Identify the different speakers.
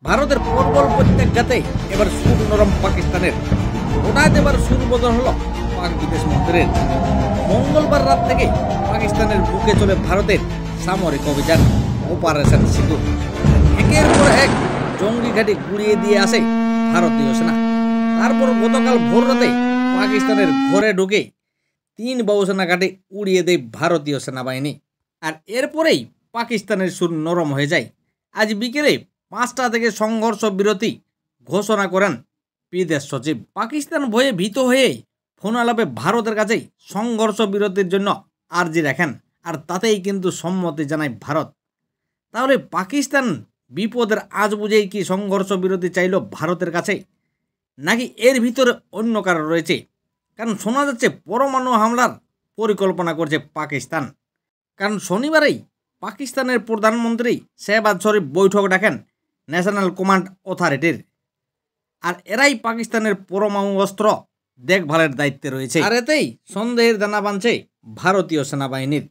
Speaker 1: ভারতের প্রবল প্রত্যাঘাতে এবার সুর নরম পাকিস্তানের। হঠাৎ এবার সুর বদল হলো পাক বিদেশ মন্ত্রীর। মঙ্গলবার রাত থেকে পাকিস্তানের বুকে চলে ভারতের সামরিক অভিযান অপারেশন সিঁদুর। একের পর এক জঙ্গি ঘাঁটি গুড়িয়ে দিয়ে আসে ভারতীয় সেনা। তারপর গতকাল ভোর রাতে পাকিস্তানের ঘরে ঢুকে 3 বায়ুসেনা ঘাঁটি উড়িয়ে দেয় ভারতীয় সেনাবাহিনী। আর এরপরেই পাকিস্তানের সুর নরম হয়ে যায়। আজ বিকেলে 5টা থেকে সংঘর্ষ বিরতি ঘোষণা করেন বিদেশ সচিব। পাকিস্তান ভয়ে ভীত হয়ে ফোন আলাপে ভারতের কাছেই সংঘর্ষ বিরতির জন্য আর্জি রাখেন, আর তাতেই কিন্তু সম্মতি জানায় ভারত। তাহলে পাকিস্তান বিপদের আজ বুঝেই কি সংঘর্ষ বিরতি চাইল ভারতের কাছে, নাকি এর ভিতরে অন্য কারণ রয়েছে? কারণ শোনা যাচ্ছে পরমাণু হামলার পরিকল্পনা করছে পাকিস্তান। কারণ শনিবারেই পাকিস্তানের প্রধানমন্ত্রী শেহবাজ শরীফ বৈঠক ডাকেন ন্যাশনাল কমান্ড অথরিটির। আর এরাই পাকিস্তানের পরমাণু অস্ত্র দেখভালের দায়িত্বে রয়েছে। আর এতেই সন্দেহের দানা বাঁধছে ভারতীয় সেনাবাহিনীর।